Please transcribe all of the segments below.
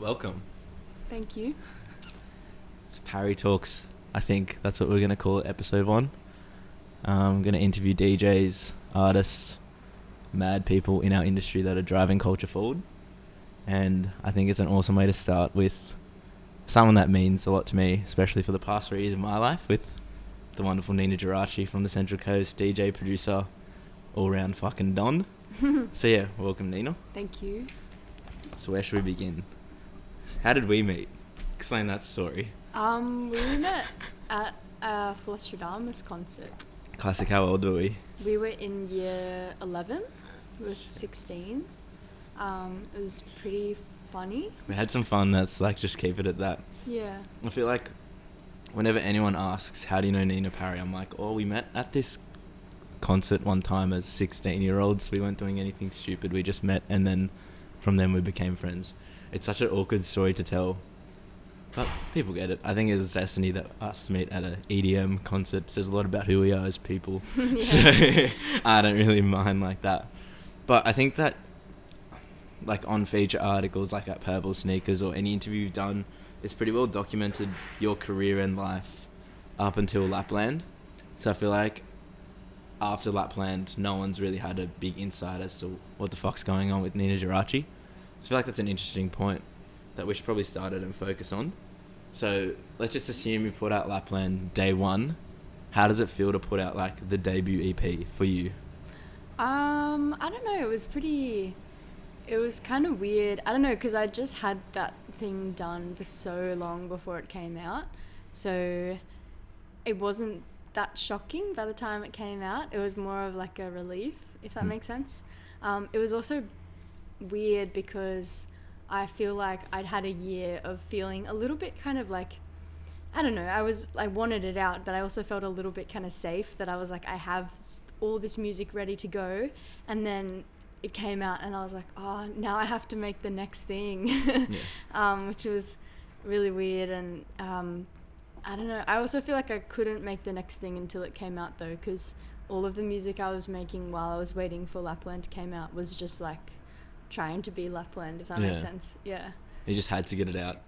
Welcome. Thank you. It's Parry Talks. I think that's what we're going to call episode 1. I'm going to interview DJs, artists, mad people in our industry that are driving culture forward. And I think it's an awesome way to start with someone that means a lot to me, especially for the past 3 years of my life, with the wonderful Ninajirachi from the Central Coast, DJ, producer, all-round fucking Don. So yeah, welcome Nina. Thank you. So where should we begin? How did we meet? Explain that story. We met at a Flosstradamus concert. Classic, how old were we? We were in year 11. We were 16. It was pretty funny. We had some fun, that's like, just keep it at that. Yeah. I feel like whenever anyone asks, how do you know Nina Parry? I'm like, oh, we met at this concert one time as 16-year-olds. We weren't doing anything stupid. We just met, and then from then we became friends. It's such an awkward story to tell, but people get it. I think it's destiny that us meet at a EDM concert. It says a lot about who we are as people. Yeah. So I don't really mind like that. But I think that like on feature articles like at Purple Sneakers or any interview you've done, it's pretty well documented your career and life up until Lapland. So I feel like after Lapland, no one's really had a big insight as to what the fuck's going on with Ninajirachi. So I feel like that's an interesting point that we should probably start it and focus on. So let's just assume you put out Lapland day 1. How does it feel to put out like the debut EP for you? I don't know. It was kind of weird. I don't know, because I just had that thing done for so long before it came out. So it wasn't that shocking by the time it came out. It was more of like a relief, if that makes sense. It was also weird because I feel like I'd had a year of feeling a little bit kind of like, I don't know, I wanted it out, but I also felt a little bit kind of safe that I was like, I have all this music ready to go, and then it came out and I was like, oh, now I have to make the next thing. Yeah. Which was really weird. And I don't know, I also feel like I couldn't make the next thing until it came out though, because all of the music I was making while I was waiting for Lapland to came out was just like trying to be Lapland, if that makes sense. Yeah. You just had to get it out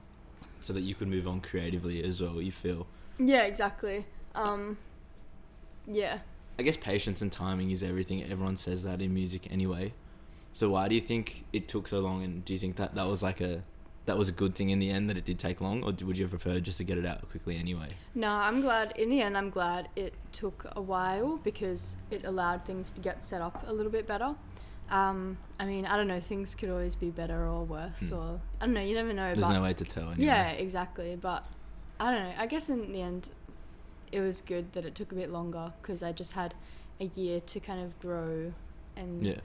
so that you could move on creatively as well, you feel. Yeah, exactly. Yeah. I guess patience and timing is everything. Everyone says that in music anyway. So why do you think it took so long, and do you think that was a good thing in the end, that it did take long, or would you have preferred just to get it out quickly anyway? No, I'm glad it took a while, because it allowed things to get set up a little bit better. I mean, I don't know, things could always be better or worse, or I don't know, you never know. There's no way to tell anyway. Yeah, exactly. But I don't know, I guess in the end it was good that it took a bit longer, because I just had a year to kind of grow and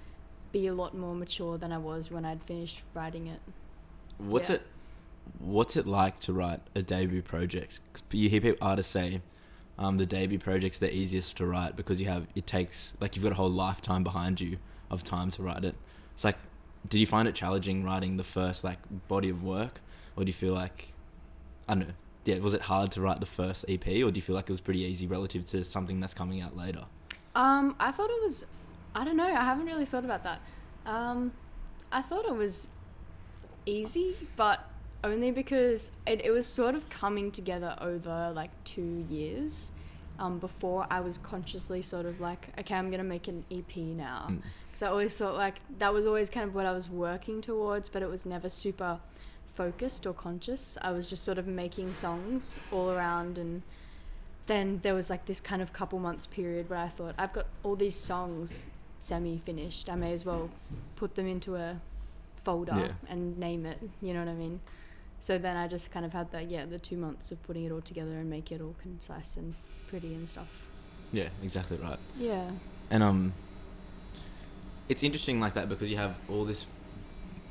be a lot more mature than I was when I'd finished writing it. What's it like to write a debut project? 'Cause you hear artists say the debut project's the easiest to write because you've got a whole lifetime behind you of time to write it. It's like, did you find it challenging writing the first like body of work, or do you feel like, I don't know, was it hard to write the first EP, or do you feel like it was pretty easy relative to something that's coming out later? I thought it was, I don't know, I haven't really thought about that. I thought it was easy, but only because it was sort of coming together over like 2 years before I was consciously sort of like, okay, I'm gonna make an EP now, because I always thought like that was always kind of what I was working towards, but it was never super focused or conscious. I was just sort of making songs all around, and then there was like this kind of couple months period where I thought, I've got all these songs semi-finished, I may as well put them into a folder and name it, you know what I mean? So then I just kind of had the 2 months of putting it all together and make it all concise and pretty and stuff. Yeah, exactly right. Yeah. And it's interesting like that, because you have all this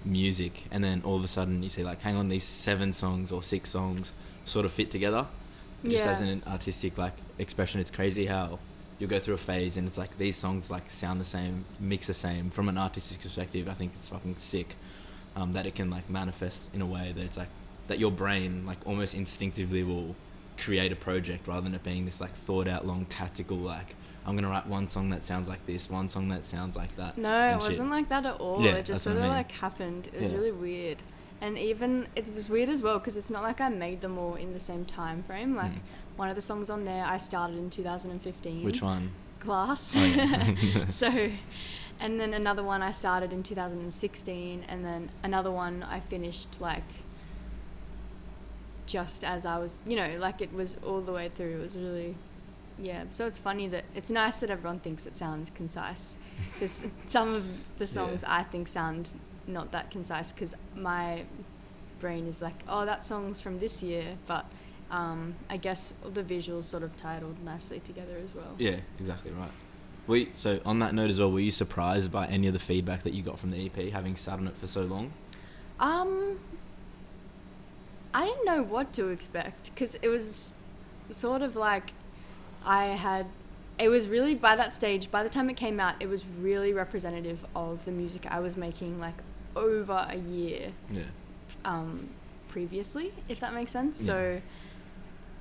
music and then all of a sudden you see like, hang on, these 7 songs or 6 songs sort of fit together. Just as an artistic like expression, it's crazy how you'll go through a phase and it's like these songs like sound the same, mix the same. From an artistic perspective, I think it's fucking sick that it can like manifest in a way that it's like that your brain like almost instinctively will create a project, rather than it being this like thought out long tactical like, I'm gonna write one song that sounds like this, one song that sounds like that. No, it wasn't like that at all. Yeah, it just sort of like happened. It was really weird. And even it was weird as well because it's not like I made them all in the same time frame. Like one of the songs on there I started in 2015. Which one? Glass. Oh, yeah. So, and then another one I started in 2016, and then another one I finished like just as I was, you know, like it was all the way through. It was really, yeah. So it's funny that it's nice that everyone thinks it sounds concise, because some of the songs I think sound not that concise, because my brain is like, oh, that song's from this year, but I guess the visuals sort of titled nicely together as well. Yeah, exactly right. So on that note as well, were you surprised by any of the feedback that you got from the EP, having sat on it for so long? I didn't know what to expect, because it was sort of like it was really, by that stage, by the time it came out, it was really representative of the music I was making like over a year previously, if that makes sense. Yeah. So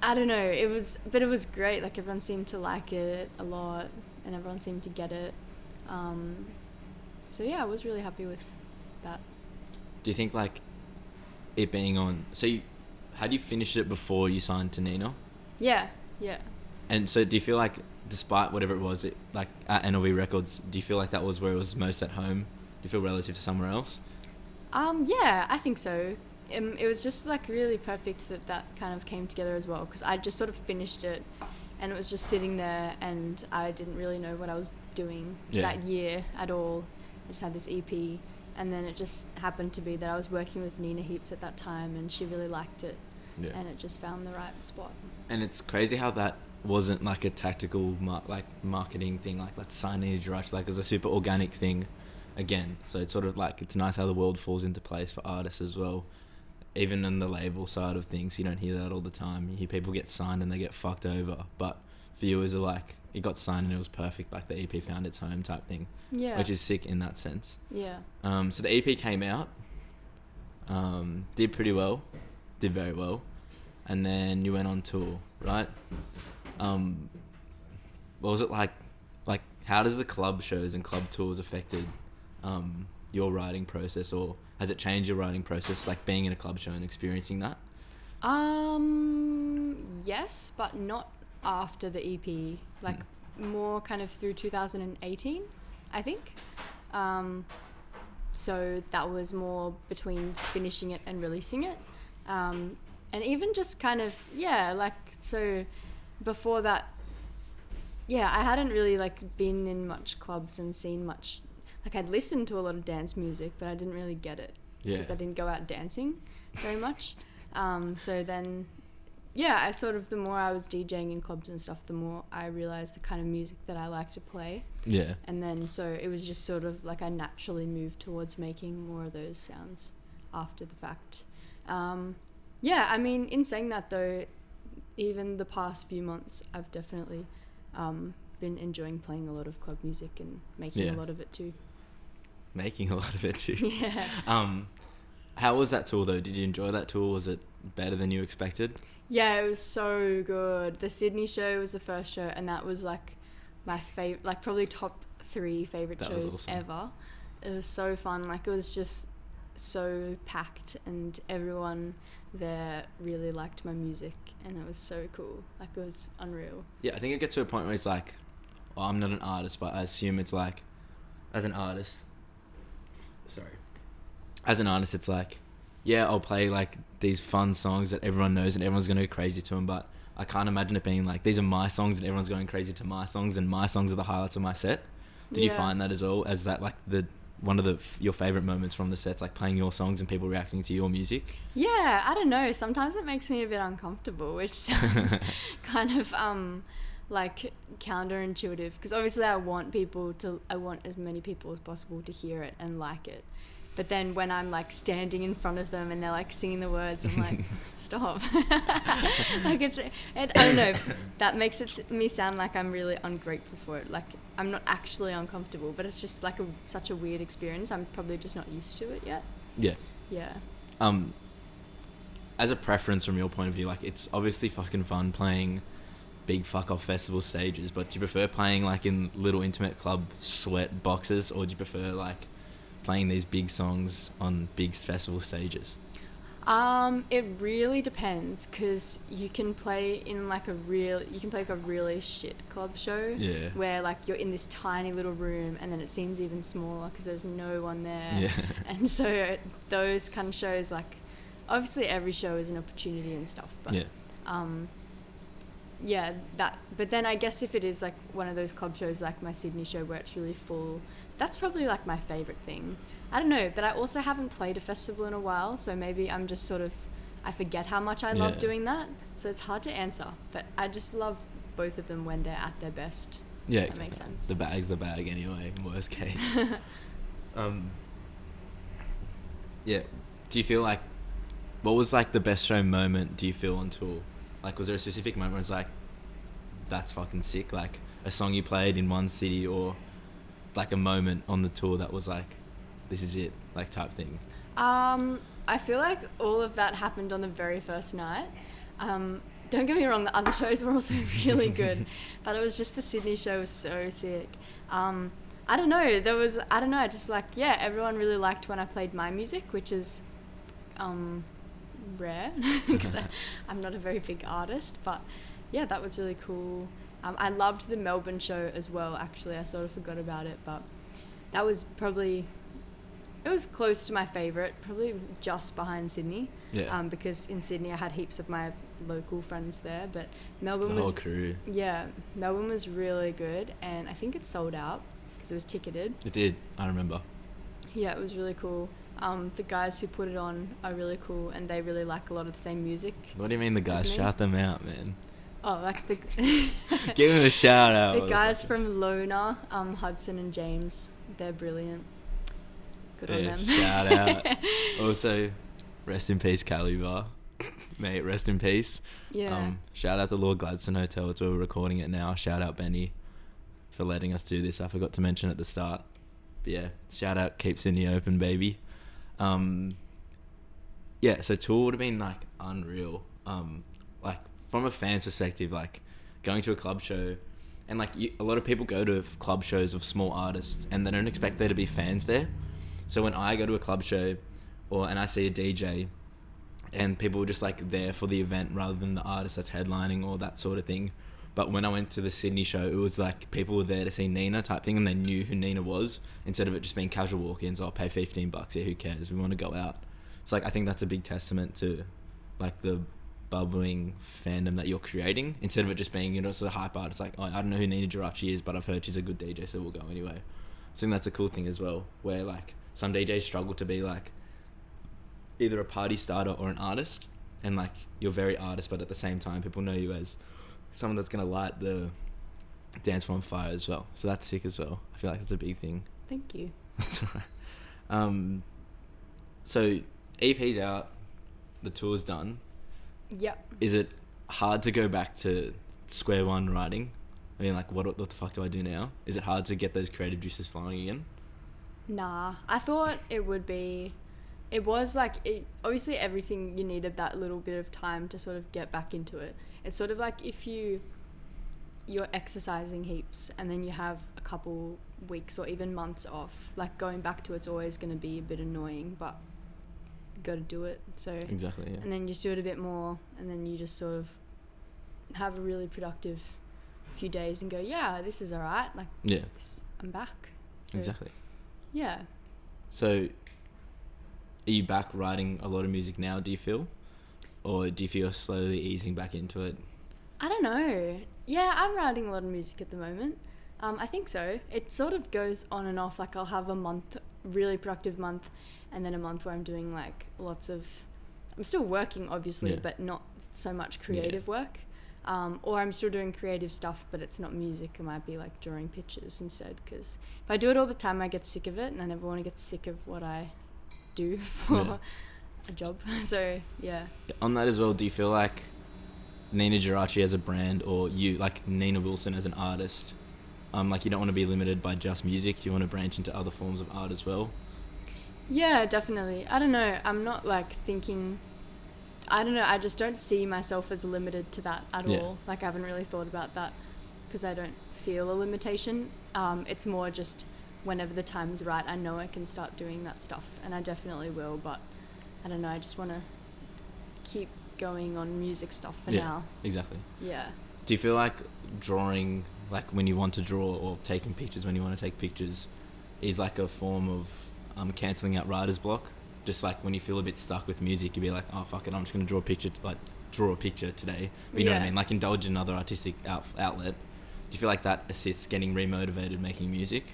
I don't know, it was great. Like everyone seemed to like it a lot and everyone seemed to get it. So yeah, I was really happy with that. Do you think like it being on, had you finished it before you signed to Nina? Yeah. And so do you feel like, despite whatever it was, like at NLV Records, do you feel like that was where it was most at home? Do you feel relative to somewhere else? Yeah, I think so. It was just like really perfect that kind of came together as well, because I just sort of finished it and it was just sitting there and I didn't really know what I was doing that year at all. I just had this EP, and then it just happened to be that I was working with Nina heaps at that time and she really liked it, and it just found the right spot. And it's crazy how that wasn't like a tactical marketing thing, like let's sign Ninajirachi, like it was a super organic thing again. So it's sort of like, it's nice how the world falls into place for artists as well. Even on the label side of things, you don't hear that all the time. You hear people get signed and they get fucked over, but for you it was like, it got signed and it was perfect, like the EP found its home type thing. Yeah. Which is sick in that sense. Yeah. So the EP came out, did pretty well, did very well, and then you went on tour, right? What was it like how does the club shows and club tours affected your writing process, or has it changed your writing process, like being in a club show and experiencing that? Yes, but not after the EP, like more kind of through 2018, I think. So that was more between finishing it and releasing it. And even just kind of, so before that, I hadn't really like been in much clubs and seen much, like I'd listened to a lot of dance music, but I didn't really get it because I didn't go out dancing very much. So then, I sort of, the more I was DJing in clubs and stuff, the more I realized the kind of music that I like to play. Yeah. And then, so it was just sort of like I naturally moved towards making more of those sounds after the fact. I mean, in saying that though, even the past few months, I've definitely been enjoying playing a lot of club music and making a lot of it too. Yeah. How was that tour though? Did you enjoy that tour? Was it better than you expected? Yeah, it was so good. The Sydney show was the first show, and that was like my favorite, like probably top 3 favorite shows ever. It was so fun. Like it was just so packed, and everyone there really liked my music, and it was so cool. Like it was unreal. Yeah, I think it gets to a point where it's like, well, I'm not an artist, but I assume it's like, as an artist, it's like, I'll play like these fun songs that everyone knows and everyone's going to go crazy to them, but I can't imagine it being like, these are my songs and everyone's going crazy to my songs and my songs are the highlights of my set. Did you find that as well, as that like one of your favorite moments from the sets, like playing your songs and people reacting to your music? Yeah, I don't know. Sometimes it makes me a bit uncomfortable, which sounds kind of like counterintuitive, because obviously I want as many people as possible to hear it and like it. But then when I'm like standing in front of them and they're like singing the words, I'm like, stop. Like I don't know, that makes me sound like I'm really ungrateful for it. Like I'm not actually uncomfortable, but it's just like such a weird experience. I'm probably just not used to it yet. Yeah. Yeah. As a preference from your point of view, like it's obviously fucking fun playing big fuck off festival stages, but do you prefer playing like in little intimate club sweat boxes, or do you prefer like playing these big songs on big festival stages? It really depends, because you can play like a really shit club show. Yeah. Where like you're in this tiny little room and then it seems even smaller because there's no one there. Yeah. And so those kind of shows, like, obviously every show is an opportunity and stuff, but Yeah. yeah, that. But then I guess if it is like one of those club shows, like my Sydney show, where it's really full, that's probably like my favorite thing. I don't know, but I also haven't played a festival in a while, so maybe I'm just sort of, I forget how much I love doing that, so it's hard to answer. But I just love both of them when they're at their best. Yeah, that exactly. makes sense. The bag's the bag anyway, worst case. Yeah. Do you feel like, what was like the best show moment do you feel on tour? Like, was there a specific moment where it's like, that's fucking sick? Like a song you played in one city, or like a moment on the tour that was like, this is it, like type thing? I feel like all of that happened on the very first night. Don't get me wrong, the other shows were also really good, but it was just the Sydney show was so sick. I don't know, I just like, yeah, everyone really liked when I played my music, which is rare because I'm not a very big artist, but yeah, that was really cool. I loved the Melbourne show as well, actually. I sort of forgot about it, but that was probably, it was close to my favourite, probably just behind Sydney. Yeah. Because in Sydney I had heaps of my local friends there, but Melbourne The whole crew. Yeah, Melbourne was really good, and I think it sold out because it was ticketed. It did, I remember. Yeah, it was really cool. The guys who put it on are really cool, and they really like a lot of the same music. What do you mean the guys? Shout them out, man. Oh, like the give them a shout out. The guys from Lona, Hudson and James, they're brilliant. Good on them. Shout out. Also, rest in peace, Calibar. Mate, rest in peace. Yeah. Shout out to Lord Gladstone Hotel. It's where we're recording it now. Shout out Benny for letting us do this. I forgot to mention at the start. But yeah, shout out, keep Sydney open, baby. Yeah, so tour would have been like unreal. Like from a fan's perspective, like going to a club show, and like a lot of people go to club shows of small artists and they don't expect there to be fans there. So when I go to a club show and I see a DJ and people were just like there for the event rather than the artist that's headlining or that sort of thing. But when I went to the Sydney show, it was like people were there to see Nina type thing, and they knew who Nina was, instead of it just being casual walk-ins. I'll pay $15. Yeah, who cares? We want to go out. It's like, I think that's a big testament to like the bubbling fandom that you're creating, instead of it just being, you know, sort of hype art. It's like, oh, I don't know who Ninajirachi is, but I've heard she's a good DJ, so we'll go anyway. I think that's a cool thing as well, where like some DJs struggle to be like either a party starter or an artist, and like you're very artist, but at the same time people know you as someone that's going to light the dance floor on fire as well. So that's sick as well. I feel like that's a big thing. Thank you. That's alright. So EP's out, the tour's done. Yep. Is it hard to go back to square one writing? I mean, like, what the fuck do I do now? Is it hard to get those creative juices flowing again? Nah, I thought it would be. It was like, obviously everything, you needed that little bit of time to sort of get back into it. It's sort of like if you're exercising heaps and then you have a couple weeks or even months off, like going back to it's always going to be a bit annoying, but you got to do it. So Exactly, yeah. And then you just do it a bit more, and then you just sort of have a really productive few days and go, yeah, this is all right. Like, yeah, I'm back. So, exactly. Yeah. So are you back writing a lot of music now, do you feel? Or do you feel you're slowly easing back into it? I don't know. Yeah, I'm writing a lot of music at the moment. I think so. It sort of goes on and off. Like I'll have a month, really productive month, and then a month where I'm doing like lots of, I'm still working obviously, but not so much creative work. Or I'm still doing creative stuff, but it's not music. It might be like drawing pictures instead, because if I do it all the time, I get sick of it, and I never want to get sick of what I do for a job. So yeah. On that as well, do you feel like Ninajirachi as a brand, or you like Nina Wilson as an artist, like you don't want to be limited by just music, you want to branch into other forms of art as well? Yeah, definitely. I don't know, I'm not like thinking, I don't know, I just don't see myself as limited to that at all. Like I haven't really thought about that because I don't feel a limitation. It's more just whenever the time's right, I know I can start doing that stuff, and I definitely will, but I don't know, I just want to keep going on music stuff for Yeah, now. exactly. Yeah. Do you feel like drawing, like when you want to draw, or taking pictures when you want to take pictures, is like a form of cancelling out writer's block? Just like when you feel a bit stuck with music, you'd be like, oh fuck it, I'm just gonna draw a picture today. But you know what I mean? Like indulge in another artistic outlet. Do you feel like that assists getting remotivated making music?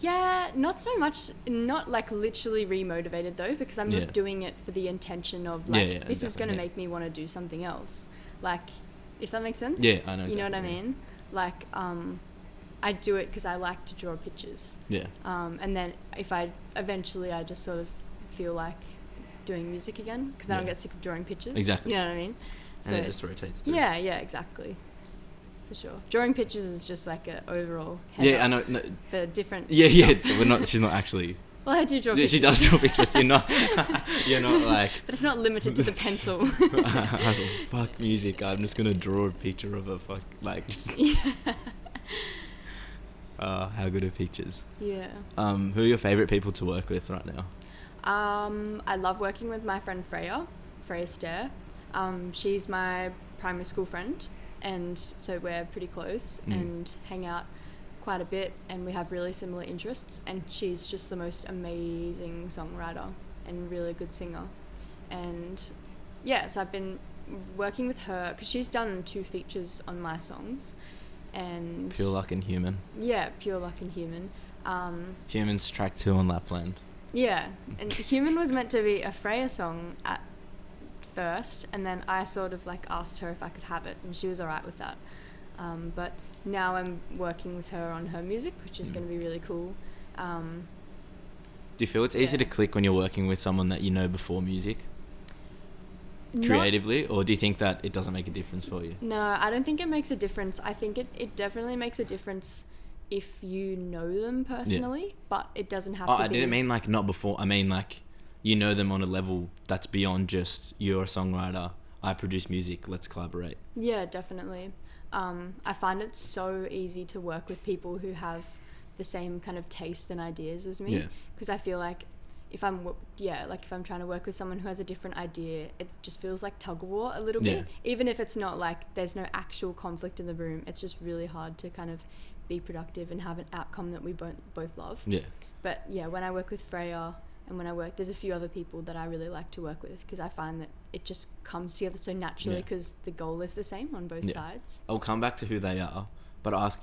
Yeah, not so much, not like literally remotivated though, because I'm not doing it for the intention of like, this is going to make me want to do something else. Like, if that makes sense? Yeah, I know. You know what I mean? Like, I do it because I like to draw pictures. Yeah. And then if I just sort of feel like doing music again, because then I'll get sick of drawing pictures. Exactly. You know what I mean? So, and it just rotates through. Yeah, exactly. For sure. Drawing pictures is just like an overall I know. No. For different She's not actually. Well, I do draw pictures. She does draw pictures. You're not like. But it's not limited to the pencil. Fuck music. I'm just gonna draw a picture of a fuck like. How good are pictures? Yeah. Who are your favorite people to work with right now? I love working with my friend Freya Stair. She's my primary school friend, and so we're pretty close and hang out quite a bit, and we have really similar interests, and she's just the most amazing songwriter and really good singer. And so I've been working with her because she's done 2 features on my songs, and Pure Luck and Human. Pure Luck and Human. Human's track 2 on Lapland. And Human was meant to be a Freya song at first, and then I sort of like asked her if I could have it, and she was alright with that. But now I'm working with her on her music, which is going to be really cool. Do you feel it's easy to click when you're working with someone that you know before music? Creatively? Or do you think that it doesn't make a difference for you? No, I don't think it makes a difference. I think it definitely makes a difference if you know them personally, but it doesn't have to be... I didn't mean like not before. I mean like you know them on a level that's beyond just you're a songwriter, I produce music, let's collaborate. Yeah, definitely. I find it so easy to work with people who have the same kind of taste and ideas as me, because I feel like if I'm trying to work with someone who has a different idea, it just feels like tug of war a little bit, even if it's not like there's no actual conflict in the room. It's just really hard to kind of be productive and have an outcome that we both love. But when I work with Freya, and there's a few other people that I really like to work with, because I find that it just comes together so naturally, because the goal is the same on both sides. I'll come back to who they are, but ask,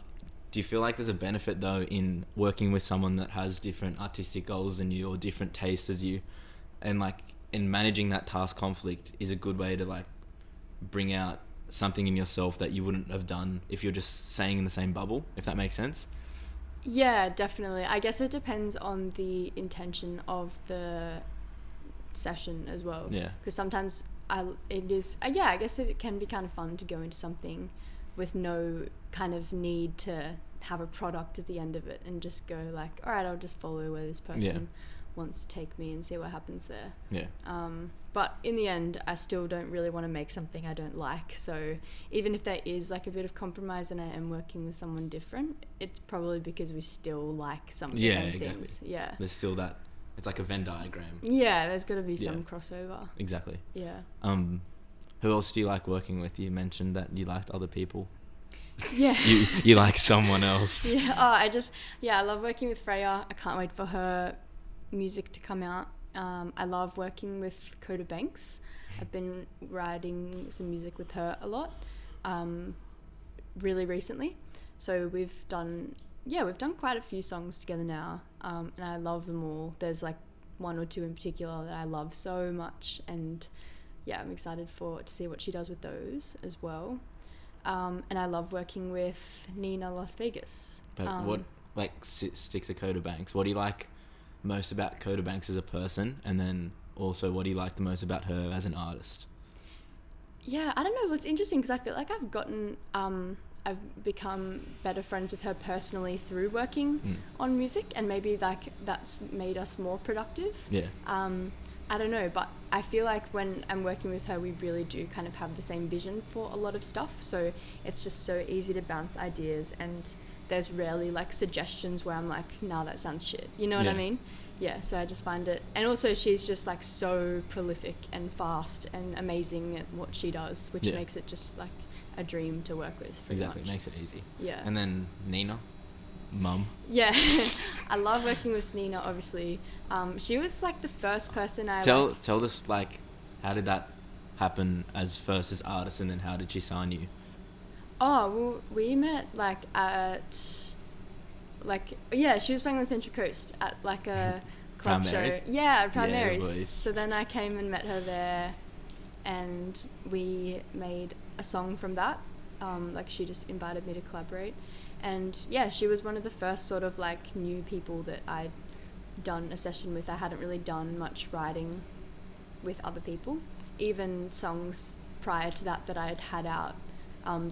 do you feel like there's a benefit though in working with someone that has different artistic goals than you or different tastes as you, and like in managing that task conflict is a good way to like bring out something in yourself that you wouldn't have done if you're just staying in the same bubble, if that makes sense? Yeah, definitely. I guess it depends on the intention of the session as well. Yeah. Because sometimes I guess it can be kind of fun to go into something with no kind of need to have a product at the end of it, and just go like, all right, I'll just follow where this person wants to take me and see what happens there. But in the end, I still don't really want to make something I don't like. So even if there is like a bit of compromise and I am working with someone different, it's probably because we still like some of the same things. Yeah. There's still that, it's like a Venn diagram. Yeah, there's got to be some crossover. Exactly. Yeah. Who else do you like working with? You mentioned that you liked other people. Yeah. you like someone else. Yeah. I love working with Freya. I can't wait for her music to come out. I love working with Coda Banks. I've been writing some music with her a lot, really recently. So we've done quite a few songs together now, and I love them all. There's like 1 or 2 in particular that I love so much, and I'm excited to see what she does with those as well. And I love working with Nina Las Vegas. But what stick to Coda Banks? What do you like most about Coda Banks as a person, and then also what do you like the most about her as an artist? I don't know, it's interesting because I feel like I've become better friends with her personally through working on music, and maybe like that's made us more productive. I don't know, but I feel like when I'm working with her, we really do kind of have the same vision for a lot of stuff, so it's just so easy to bounce ideas, and there's rarely like suggestions where I'm like, nah, that sounds shit, you know what I mean? yeah, so I just find it, and also she's just like so prolific and fast and amazing at what she does, which makes it just like a dream to work with. Exactly, much. Makes it easy. Yeah. And then Nina, mum. Yeah, I love working with Nina. Obviously, she was like the first person I tell us like how did that happen as first as artist, and then how did she sign you? Oh, well, we met like at she was playing on the Central Coast at like a club show. Yeah, at Primaries. So then I came and met her there, and we made a song from that. Like she just invited me to collaborate, and yeah, she was one of the first sort of like new people that I'd done a session with. I hadn't really done much writing with other people. Even songs prior to that I'd had out,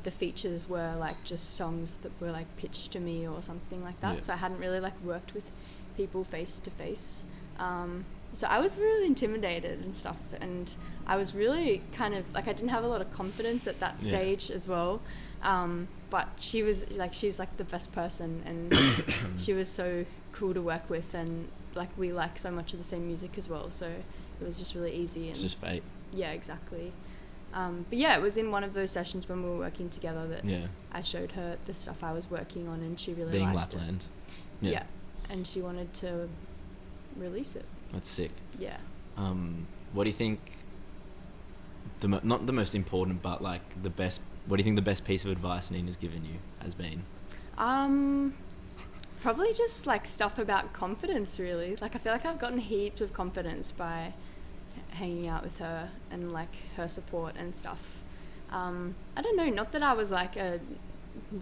the features were like just songs that were like pitched to me or something like that. So I hadn't really like worked with people face to face. So I was really intimidated and stuff, and I was really kind of like, I didn't have a lot of confidence at that stage as well. But she was like, she's like the best person, and she was so cool to work with, and like we like so much of the same music as well, so it was just really easy. And it's just fate. Yeah, exactly. But yeah, it was in one of those sessions when we were working together that I showed her the stuff I was working on, and she really being liked Lapland. it. Yeah, and she wanted to release it. That's sick. Yeah. What do you think? Not the most important, but like the best. What do you think the best piece of advice Nina's given you has been? Probably just like stuff about confidence, really. Like I feel like I've gotten heaps of confidence by hanging out with her and like her support and stuff. I don't know, not that I was like a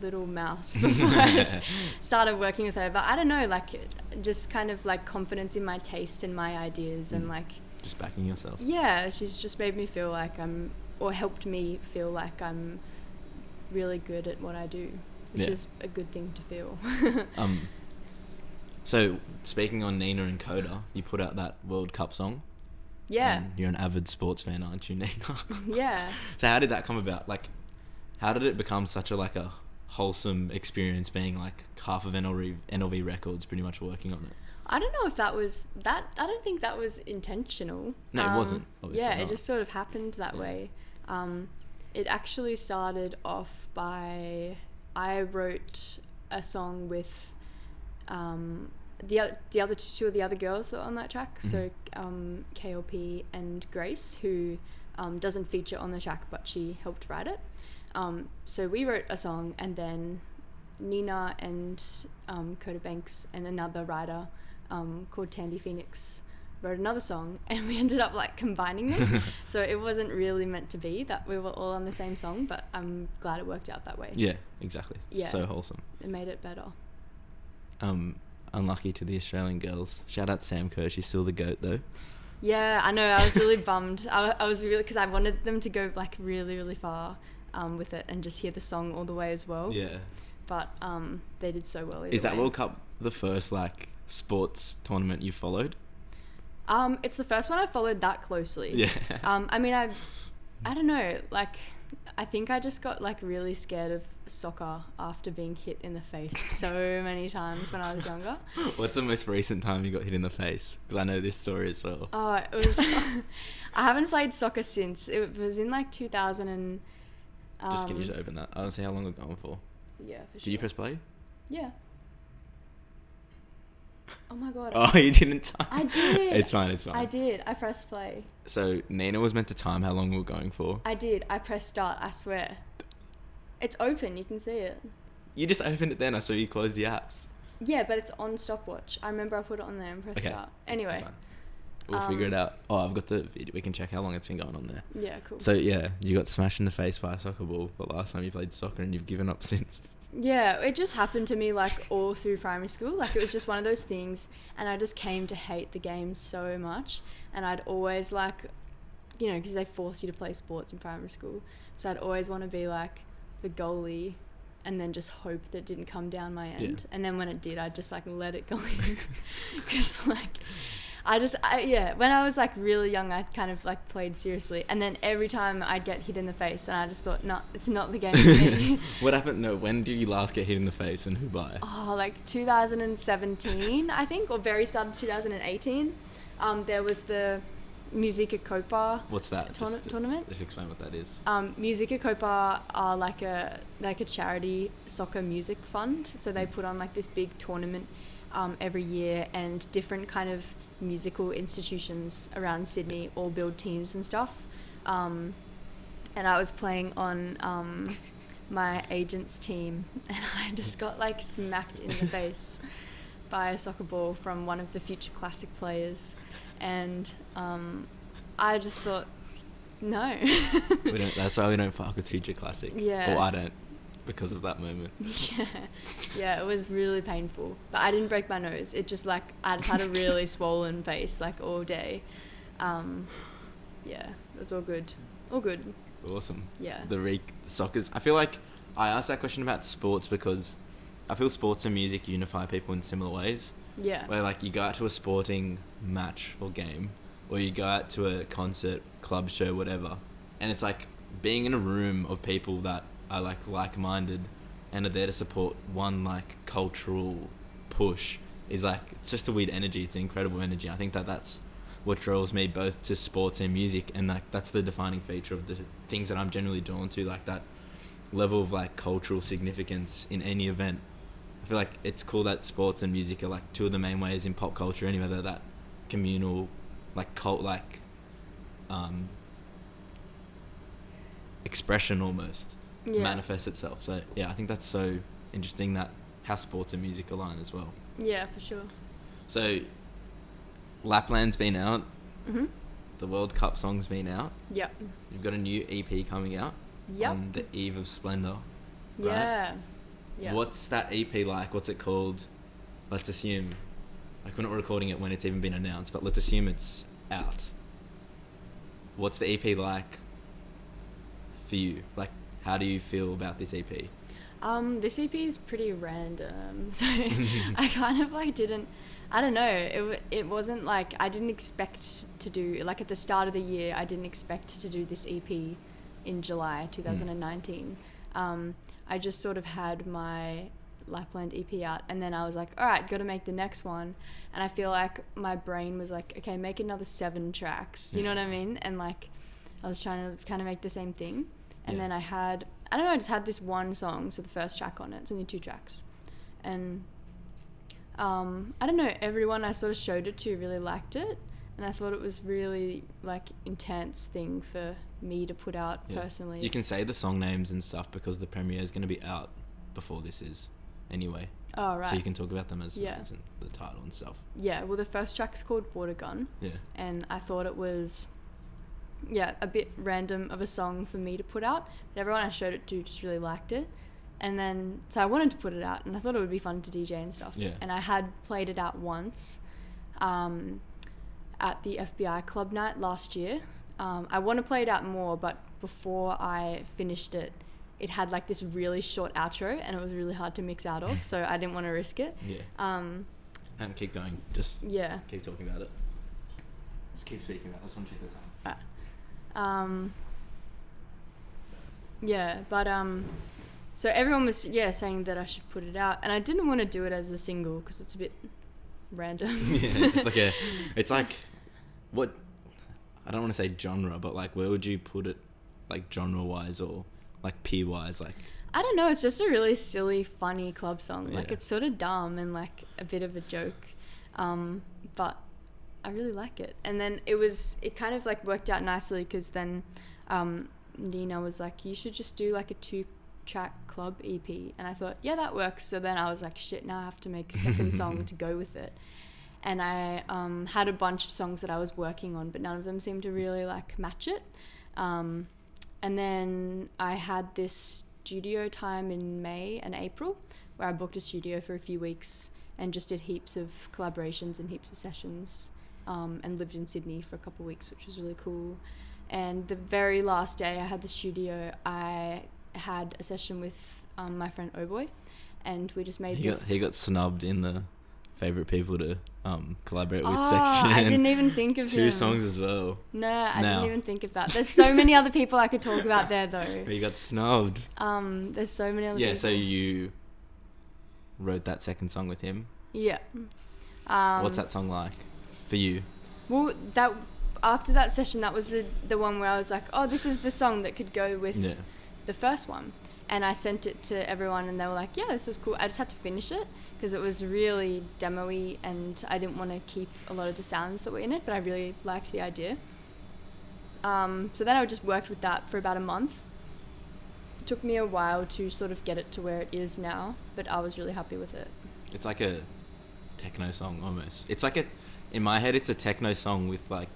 little mouse before I started working with her, but I don't know, like just kind of like confidence in my taste and my ideas, and like just backing yourself. Yeah, she's just made me feel like or helped me feel like I'm really good at what I do, which is a good thing to feel. So speaking on Nina and Coda, you put out that World Cup song. Yeah. And you're an avid sports fan, aren't you, Nina? Yeah. So how did that come about? Like, how did it become such a wholesome experience, being like half of NLV Records pretty much working on it? I don't know if that was that. I don't think that was intentional. No, it wasn't. Obviously yeah, not. It just sort of happened that way. It actually started off by I wrote a song with the other two of the other girls that were on that track. So KLP and Grace, who doesn't feature on the track, but she helped write it. So we wrote a song, and then Nina and Coda Banks and another writer called Tandy Phoenix wrote another song, and we ended up like combining them. So it wasn't really meant to be that we were all on the same song, but I'm glad it worked out that way. Yeah, exactly. Yeah. So wholesome. It made it better. Unlucky to the Australian girls. Shout out Sam Kerr, she's still the GOAT though. Yeah, I know. I was really bummed. I was really, because I wanted them to go like really, really far with it and just hear the song all the way as well. Yeah. But they did so well. Is that World Cup the first like sports tournament you followed? It's the first one I followed that closely. Yeah. I mean, I don't know. Like, I think I just got like really scared of soccer after being hit in the face so many times when I was younger. What's the most recent time you got hit in the face? Because I know this story as well. Oh, it was. I haven't played soccer since. It was in like 2000 and. Just can you just open that? I don't see how long we're going for. Yeah, for sure. Did you press play? Yeah. Oh my god. Oh, you didn't time. I did. It's fine. I did. I pressed play. So Nina was meant to time how long we were going for. I did. I pressed start, I swear. It's open, you can see it. You just opened it then, I saw you close the apps. Yeah, but it's on stopwatch. I remember I put it on there and pressed start. Anyway. We'll figure it out. Oh, I've got the video. We can check how long it's been going on there. Yeah, cool. So yeah, you got smashed in the face by a soccer ball, but last time you played soccer and you've given up since. Yeah, it just happened to me like all through primary school. Like it was just one of those things, and I just came to hate the game so much. And I'd always like, you know, because they force you to play sports in primary school, so I'd always want to be like the goalie, and then just hope that it didn't come down my end. Yeah. And then when it did, I'd just like let it go in, because like when I was like really young, I kind of like played seriously, and then every time I'd get hit in the face, and I just thought, no, it's not the game for me. What happened? No, when did you last get hit in the face, and who by? Oh, like 2017, I think, or very start of 2018. There was the Musica Copa. What's that? Tournament. Just explain what that is. Musica Copa are like a charity soccer music fund. So they put on like this big tournament every year, and different kind of musical institutions around Sydney all build teams and stuff. And I was playing on my agent's team, and I just got like smacked in the face by a soccer ball from one of the future classic players, and I just thought, no. That's why we don't fuck with future classic. Yeah. Or I don't, because of that moment. Yeah, it was really painful, but I didn't break my nose. It just like I just had a really swollen face like all day. Yeah, it was all good. Awesome. Yeah. The soccer's. I feel like I asked that question about sports because I feel sports and music unify people in similar ways. Yeah. Where like you go out to a sporting match or game, or you go out to a concert, club show, whatever, and it's like being in a room of people that are like-minded and are there to support one like cultural push is like, it's just a weird energy. It's an incredible energy. I think that's what draws me both to sports and music, and like that's the defining feature of the things that I'm generally drawn to, like that level of like cultural significance in any event. I feel like it's cool that sports and music are like two of the main ways in pop culture anyway that communal like cult like expression almost manifests itself. So yeah, I think that's so interesting that how sports and music align as well. Yeah, for sure. So Lapland's been out. Mm-hmm. The World Cup song's been out. Yep. You've got a new EP coming out. Yep. On the eve of Splendor. Right? Yeah. Yeah. What's that EP like? What's it called? Let's assume, like, we're not recording it when it's even been announced, but let's assume it's out. What's the EP like for you? Like, how do you feel about this EP? This EP is pretty random, so I kind of like I don't know, it wasn't like, I didn't expect to do, like at the start of the year, I didn't expect to do this EP in July 2019. I just sort of had my Lapland EP out, and then I was like, all right, got to make the next one. And I feel like my brain was like, okay, make another 7 tracks. You know what I mean? And like, I was trying to kind of make the same thing. And then I just had this one song, so the first track on it. It's only 2 tracks. And I don't know, everyone I sort of showed it to really liked it. And I thought it was really like intense thing for me to put out personally. You can say the song names and stuff because the premiere is going to be out before this is anyway. Oh, right. So you can talk about them as names and the title and stuff. Yeah, well, the first track's called Water Gun. Yeah. And I thought it was, a bit random of a song for me to put out. But everyone I showed it to just really liked it. And then, so I wanted to put it out, and I thought it would be fun to DJ and stuff. Yeah. And I had played it out once at the FBI Club Night last year. I want to play it out more, but before I finished it, it had like this really short outro, and it was really hard to mix out of, so I didn't want to risk it. Yeah. And keep going. Just keep talking about it. Just keep speaking about it. I just want to check the time. So everyone was saying that I should put it out, and I didn't want to do it as a single because it's a bit random. It's just like it's like, what, I don't want to say genre, but like where would you put it, like genre wise or like peer wise? Like, I don't know, it's just a really silly, funny club song. Like it's sort of dumb and like a bit of a joke, but I really like it. And then it kind of like worked out nicely because then Nina was like, you should just do like a 2-track club EP, and I thought, yeah, that works. So then I was like, shit, now I have to make a second song to go with it. And I had a bunch of songs that I was working on, but none of them seemed to really like match it. And then I had this studio time in May and April where I booked a studio for a few weeks and just did heaps of collaborations and heaps of sessions, and lived in Sydney for a couple of weeks, which was really cool. And the very last day I had the studio, I had a session with my friend Oboy, and we just made He got snubbed in the favorite people to collaborate with Oh, section. I didn't even think of 2 him. songs as well. No, I didn't even think of that. There's so many other people I could talk about there, though. You got snubbed. There's so many other Yeah, people. so you wrote that second song with him. Yeah. What's that song like for you? Well, after that session, that was the one where I was like, oh, this is the song that could go with the first one. And I sent it to everyone and they were like, yeah, this is cool. I just had to finish it because it was really demo-y and I didn't want to keep a lot of the sounds that were in it, but I really liked the idea. So then I just worked with that for about a month. It took me a while to sort of get it to where it is now, but I was really happy with it. It's like a techno song almost. It's like in my head, it's a techno song with like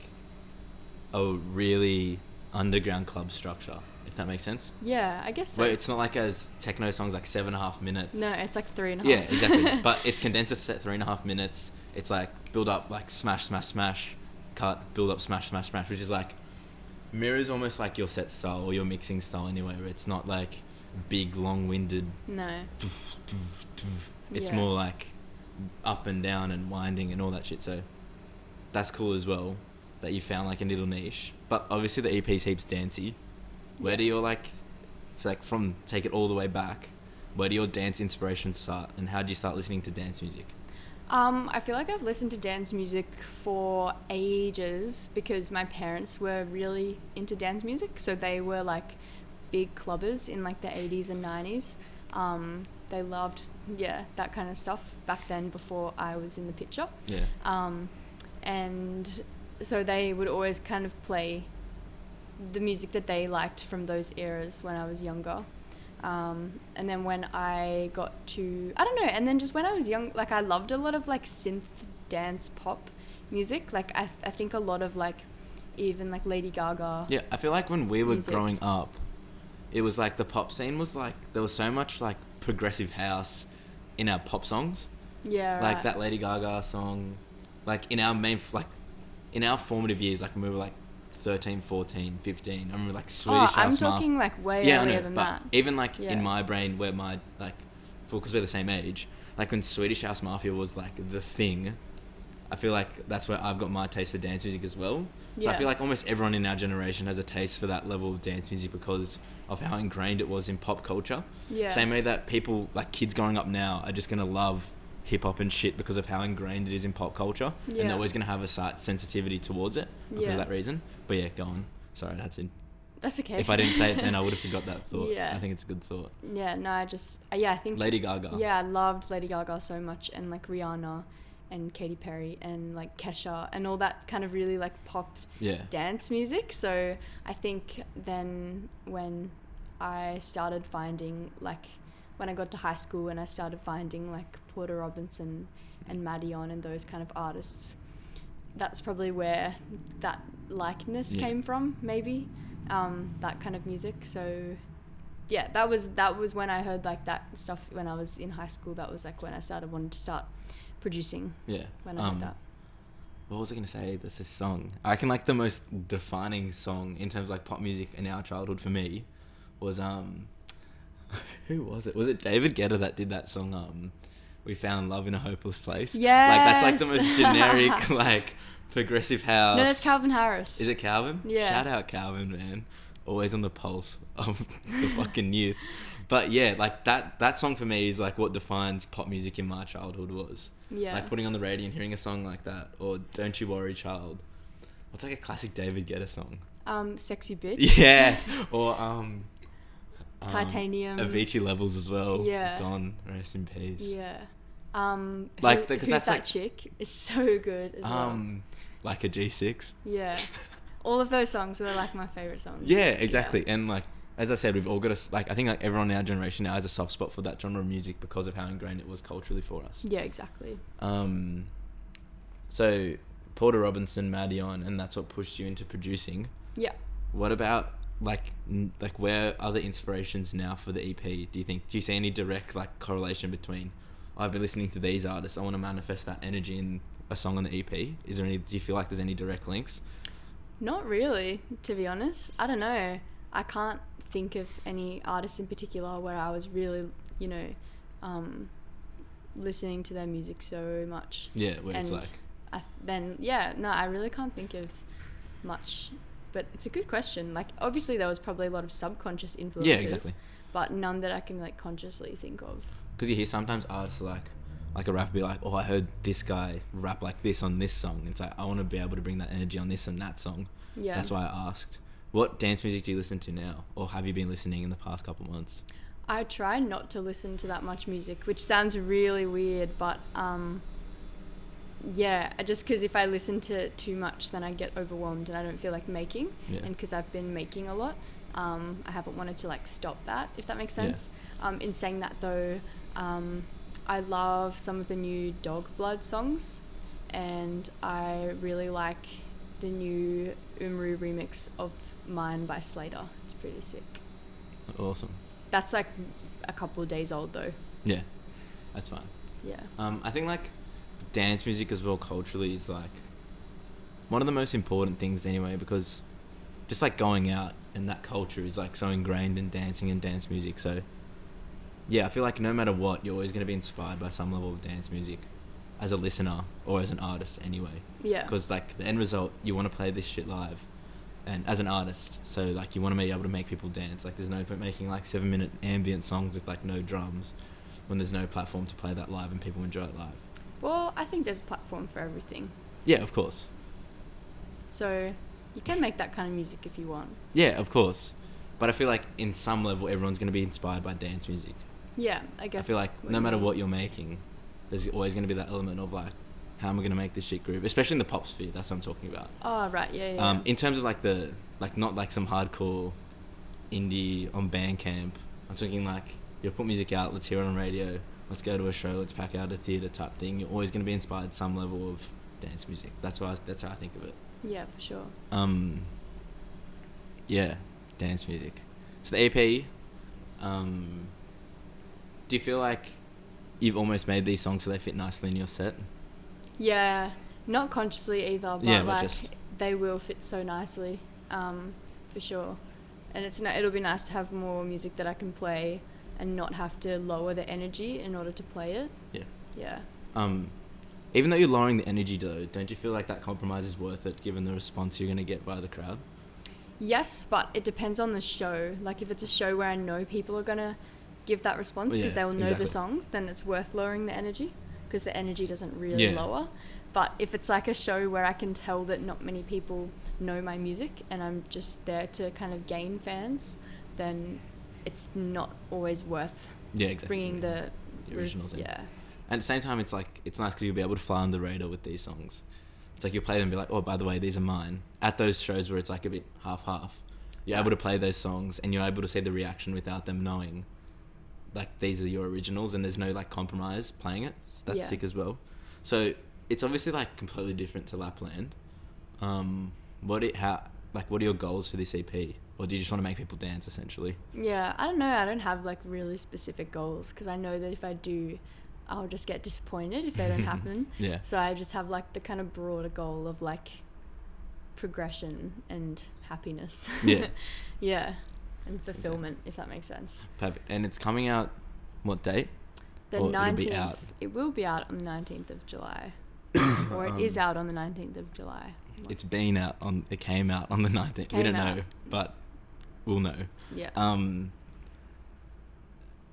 a really underground club structure, if that makes sense. Yeah, I guess so. Well, it's not like as techno songs like 7.5 minutes. No, it's like 3.5. Yeah, exactly. But it's condensed at 3.5 minutes. It's like build up, like smash, smash, smash, cut, build up, smash, smash, smash, which is like mirrors almost like your set style or your mixing style anyway, where it's not like big, long-winded. No. It's Yeah. more like up and down and winding and all that shit. So that's cool as well that you found like a little niche. But obviously the EP's heaps dancey. Where do your from take it all the way back, where do your dance inspirations start and how do you start listening to dance music? I feel like I've listened to dance music for ages because my parents were really into dance music. So they were like big clubbers in like the 80s and 90s. They loved, that kind of stuff back then before I was in the picture. Yeah. And so they would always kind of play the music that they liked from those eras when I was younger. And then when I got to, I don't know, and then just when I was young, like I loved a lot of like synth dance pop music. Like I think a lot of like, even like Lady Gaga. Yeah, I feel like when we were music. growing up, it was like the pop scene was like, there was so much like progressive house in our pop songs. Yeah, right. Like that Lady Gaga song, like in our in our formative years, like when we were like 13, 14, 15, I remember like Swedish House I'm Mafia. talking like way Yeah, earlier I know, than but that. even like in my brain where my like, because we're the same age, like when Swedish House Mafia was like the thing, I feel like that's where I've got my taste for dance music as well. So I feel like almost everyone in our generation has a taste for that level of dance music because of how ingrained it was in pop culture. Yeah. Same way that people, like kids growing up now, are just going to love hip-hop and shit because of how ingrained it is in pop culture. Yeah. And they're always going to have a sensitivity towards it because of that reason. But yeah, go on. Sorry, that's it. That's okay. If I didn't say it then, I would have forgot that thought. Yeah. I think it's a good thought. Yeah, no, I think... Lady Gaga. Yeah, I loved Lady Gaga so much, and like Rihanna and Katy Perry and like Kesha and all that kind of really like pop dance music. So I think then when I started finding like, when I got to high school and I started finding like Porter Robinson and Maddie On and those kind of artists, that's probably where that likeness came from, maybe. That kind of music. So yeah, that was when I heard like that stuff when I was in high school. That was like when I wanted to start producing. Yeah. When I heard that. What was I going to say? There's this song. I reckon like the most defining song in terms of like pop music in our childhood for me was who was it? Was it David Guetta that did that song We Found Love in a Hopeless Place? Yes. Like that's like the most generic like progressive house. No, that's Calvin Harris. Is it Calvin? Yeah. Shout out Calvin, man. Always on the pulse of the fucking youth. But yeah, like that song for me is like what defines pop music in my childhood was. Yeah. Like putting on the radio and hearing a song like that, or Don't You Worry Child. What's like a classic David Guetta song? Sexy Bitch. Yes. Or Titanium. Avicii Levels as well. Yeah. Don, rest in peace. Yeah. Like who's that's that like, chick is so good as well. Like a G6. Yeah. All of those songs were like my favorite songs. Yeah, exactly. Yeah. And like, as I said, we've all got I think like everyone in our generation now has a soft spot for that genre of music because of how ingrained it was culturally for us. Yeah, exactly. So Porter Robinson, Maddie On, and that's what pushed you into producing. Yeah. What about like where are the inspirations now for the EP? Do you see any direct like correlation between I've been listening to these artists, I want to manifest that energy in a song on the EP? Do you feel like there's any direct links? Not really, to be honest. I don't know. I can't think of any artist in particular where I was really, listening to their music so much. Yeah, where it's like... I really can't think of much, but it's a good question. Like, obviously there was probably a lot of subconscious influences. Yeah, exactly. But none that I can, like, consciously think of. Because you hear sometimes artists like a rapper be like, oh, I heard this guy rap like this on this song. It's like, I want to be able to bring that energy on this and that song. Yeah. That's why I asked. What dance music do you listen to now? Or have you been listening in the past couple of months? I try not to listen to that much music, which sounds really weird, but just because if I listen to too much, then I get overwhelmed and I don't feel like making. Yeah. And because I've been making a lot, I haven't wanted to like stop that, if that makes sense. Yeah. In saying that though, I love some of the new Dog Blood songs, and I really like the new Umru remix of Mine by Slater. It's pretty sick. Awesome. That's like a couple of days old though. Yeah, that's fine. Yeah. I think like dance music as well culturally is like one of the most important things anyway, because just like going out and that culture is like so ingrained in dancing and dance music. So yeah, I feel like no matter what, you're always going to be inspired by some level of dance music as a listener or as an artist anyway. Yeah. Because like the end result, you want to play this shit live. And as an artist, so like you want to be able to make people dance. Like there's no point making like 7-minute ambient songs with like no drums when there's no platform to play that live and people enjoy it live. Well, I think there's a platform for everything. Yeah, of course. So you can make that kind of music if you want. Yeah, of course. But I feel like in some level, everyone's going to be inspired by dance music. Yeah, I guess. I feel like no matter what you're making, there's always going to be that element of like, how am I going to make this shit groove? Especially in the pop sphere, that's what I'm talking about. Oh, right, yeah. In terms of like not like some hardcore indie on Bandcamp, I'm talking like, you'll put music out, let's hear it on radio, let's go to a show, let's pack out a theatre type thing. You're always going to be inspired some level of dance music. That's how I think of it. Yeah, for sure. Yeah, dance music. So the EP, do you feel like you've almost made these songs so they fit nicely in your set? Yeah, not consciously either, but yeah, like they will fit so nicely, for sure. And it'll be nice to have more music that I can play and not have to lower the energy in order to play it. Yeah. Yeah. Even though you're lowering the energy though, don't you feel like that compromise is worth it given the response you're going to get by the crowd? Yes, but it depends on the show. Like if it's a show where I know people are going to give that response because they will know the songs, then it's worth lowering the energy because the energy doesn't really lower. But if it's like a show where I can tell that not many people know my music and I'm just there to kind of gain fans, then it's not always worth bringing the originals in. Yeah. And at the same time, it's like, it's nice because you'll be able to fly on the radar with these songs. It's like you'll play them and be like, oh, by the way, these are mine. At those shows where it's like a bit half-half, you're able to play those songs and you're able to see the reaction without them knowing like these are your originals and there's no like compromise playing it. So that's sick as well. So it's obviously like completely different to Lapland. What are your goals for this EP? Or do you just want to make people dance essentially? Yeah, I don't know. I don't have like really specific goals because I know that if I do, I'll just get disappointed if they don't happen. Yeah. So I just have like the kind of broader goal of like progression and happiness. Yeah. Yeah. And fulfillment, if that makes sense. Perfect. And it's coming out, what date? The 19th. It will be out on the 19th of July. Or it is out on the 19th of July. It came out on the 19th. We don't know, but we'll know. Yeah.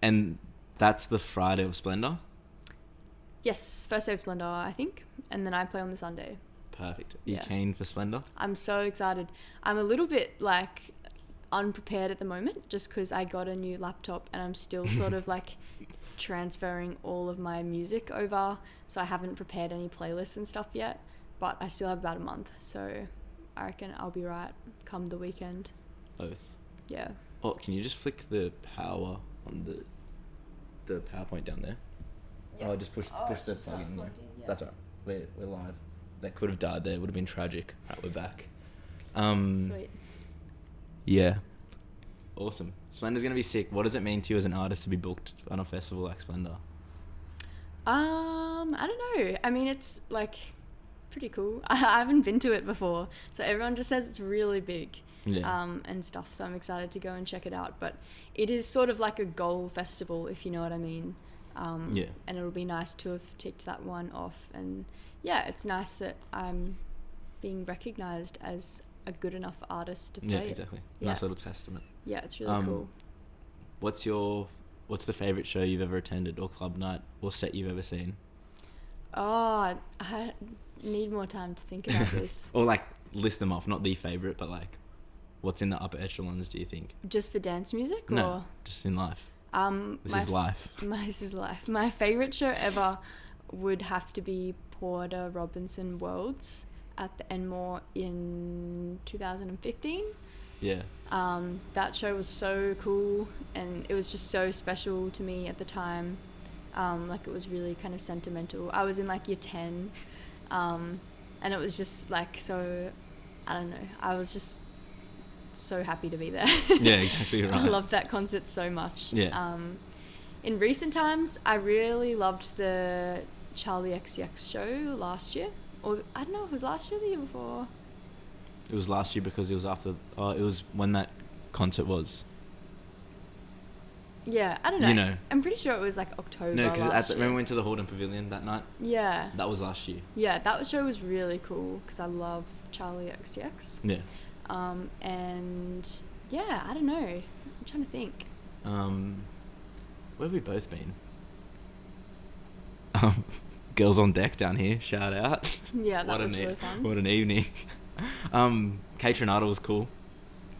And that's the Friday of Splendor? Yes, first day of Splendor, I think. And then I play on the Sunday. Perfect. Are you keen for Splendor? I'm so excited. I'm a little bit like unprepared at the moment just because I got a new laptop and I'm still sort of like transferring all of my music over, so I haven't prepared any playlists and stuff yet, but I still have about a month, so I reckon I'll be right come the weekend. Oath. Yeah. Oh, can you just flick the power on the PowerPoint down there? Yeah. Oh, just push the plug in there. That's all right. We're live. That could have died there. It would have been tragic. Right, we're back. Sweet. Yeah. Awesome. Splendor's going to be sick. What does it mean to you as an artist to be booked on a festival like Splendor? I don't know. I mean, it's like pretty cool. I haven't been to it before, so everyone just says it's really big. Yeah. And stuff, so I'm excited to go and check it out. But it is sort of like a goal festival, if you know what I mean. And it'll be nice to have ticked that one off. And yeah, it's nice that I'm being recognised as a good enough artist to play. Yeah, exactly. Nice little testament. Yeah, it's really cool. What's the favourite show you've ever attended, or club night, or set you've ever seen? Oh, I need more time to think about this. Or like list them off, not the favourite, but like what's in the upper echelons, do you think? Just for dance music? No, or? just in life. This is life. This is life. My favourite show ever would have to be Porter Robinson Worlds at the Enmore in 2015. Yeah. That show was so cool, and it was just so special to me at the time. Like, it was really kind of sentimental. I was in like year 10, and it was just like, so, I don't know, I was just so happy to be there. Yeah, exactly right. I loved that concert so much. Yeah. In recent times, I really loved the Charlie XCX show last year, or I don't know, it was last year or the year before. It was last year because it was after. It was when that concert was. Yeah, I don't know. You know. I'm pretty sure it was like October. No, because remember we went to the Hordern Pavilion that night? Yeah. That was last year. Yeah, that show was really cool because I love Charlie XCX. Yeah. And yeah, I don't know. I'm trying to think. Where have we both been? Girls on Deck down here. Shout out. Yeah, that was really fun. What an evening. K-Tronada was cool.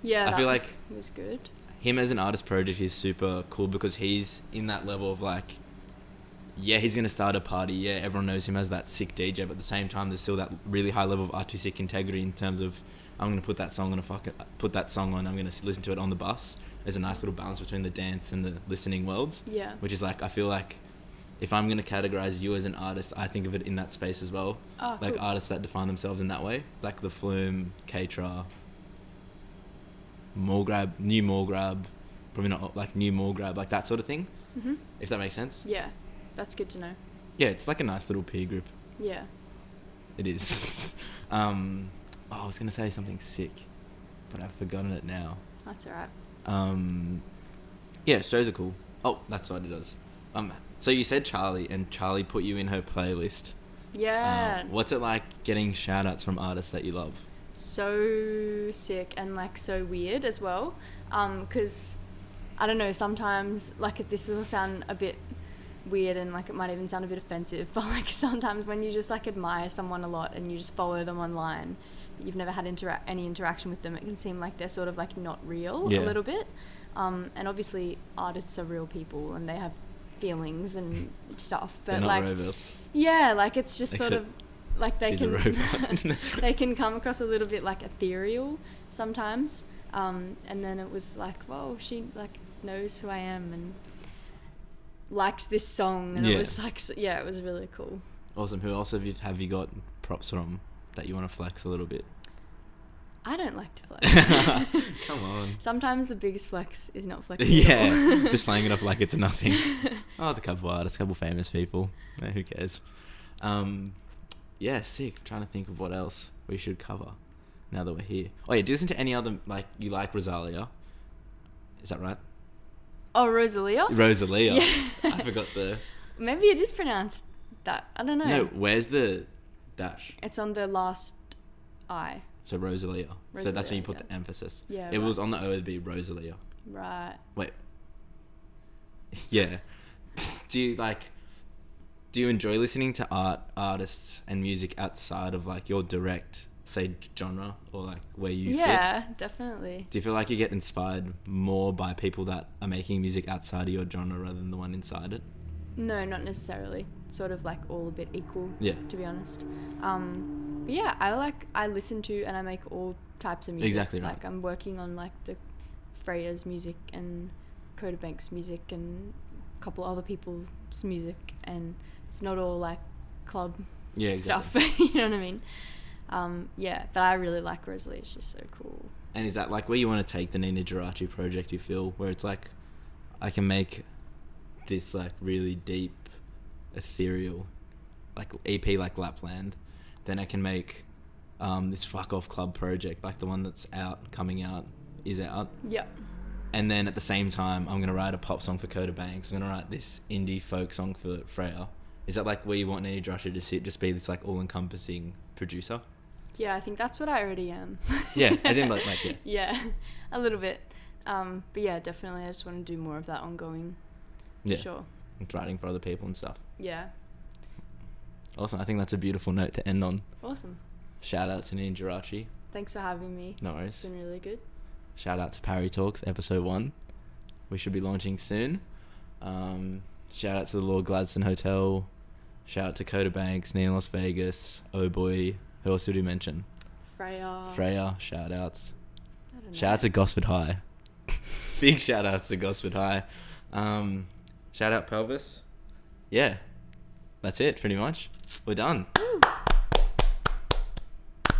Yeah, I feel like was good. Him as an artist project is super cool because he's in that level of like, yeah, he's gonna start a party. Yeah, everyone knows him as that sick DJ, but at the same time, there's still that really high level of artistic integrity in terms of, I'm gonna put that song on I'm gonna listen to it on the bus. There's a nice little balance between the dance and the listening worlds. Yeah. Which is like, I feel like, if I'm gonna categorize you as an artist, I think of it in that space as well. Oh, like cool. Artists that define themselves in that way, like the Flume, K-Tra, New Morgrab, probably not like New Morgrab, like that sort of thing. Mm-hmm. If that makes sense. Yeah, that's good to know. Yeah, it's like a nice little peer group. Yeah. It is. I was gonna say something sick, but I've forgotten it now. That's alright. Yeah, shows are cool. Oh, that's what it does. So you said Charlie, and Charlie put you in her playlist. Yeah. What's it like getting shout outs from artists that you love? So sick and like so weird as well. Because I don't know, sometimes like this will sound a bit weird and like it might even sound a bit offensive, but like sometimes when you just like admire someone a lot and you just follow them online, but you've never had any interaction with them, it can seem like they're sort of like not real. Yeah. A little bit. And obviously artists are real people and they have feelings and stuff, but they're not like robots. Yeah, like it's just sort of like they she's a robot. they can come across a little bit like ethereal sometimes, and then it was like, whoa, she like knows who I am and likes this song, and it was like, yeah, it was really cool. Awesome. Who else have you got props from that you want to flex a little bit? I don't like to flex. Come on. Sometimes the biggest flex is not flexing. Yeah, just playing it off like it's nothing. Oh, the couple artists, couple famous people. No, who cares? Yeah, sick. I'm trying to think of what else we should cover now that we're here. Oh yeah, do you listen to any other, like, you like Rosalia? Is that right? Oh, Rosalia? Rosalia. Yeah. I forgot the... Maybe it is pronounced that. I don't know. No, where's the dash? It's on the last I. So Rosalia. So that's when you put the emphasis. Yeah. It was on the O, it'd be Rosalia. Right. Wait. Yeah. Do you enjoy listening to artists and music outside of like your direct, say, genre, or like where you fit? Yeah, definitely. Do you feel like you get inspired more by people that are making music outside of your genre rather than the one inside it? No, not necessarily. Sort of like all a bit equal. Yeah. To be honest. But yeah, I listen to and I make all types of music. Exactly right. Like I'm working on like the Freya's music and Coda Bank's music and a couple other people's music, and it's not all like club stuff. You know what I mean? Yeah, but I really like Rosalie. She's so cool. And is that like where you want to take the Ninajirachi project, you feel, where it's like, I can make this like really deep, ethereal, like EP like Lapland, then I can make this fuck off club project, like the one that's coming out, is out. Yeah. And then at the same time, I'm gonna write a pop song for Coda Banks. I'm gonna write this indie folk song for Freya. Is that like where you want Ninajirachi to sit, just be this like all-encompassing producer? Yeah, I think that's what I already am. Yeah, as in like yeah. Yeah, a little bit. But yeah, definitely. I just want to do more of that ongoing. Yeah. Sure. Writing for other people and stuff. Yeah. Awesome. I think that's a beautiful note to end on. Awesome. Shout out to Ninajirachi. Thanks for having me. No worries. It's been really good. Shout out to Parry Talks, episode 1. We should be launching soon. Shout out to the Lord Gladstone Hotel. Shout out to Coda Banks, Neon Las Vegas. Oh boy. Who else did we mention? Freya. Shout outs. I don't know. Shout out to Gosford High. Big shout outs to Gosford High. Shout out Pelvis. Yeah. That's it, pretty much. We're done. Woo.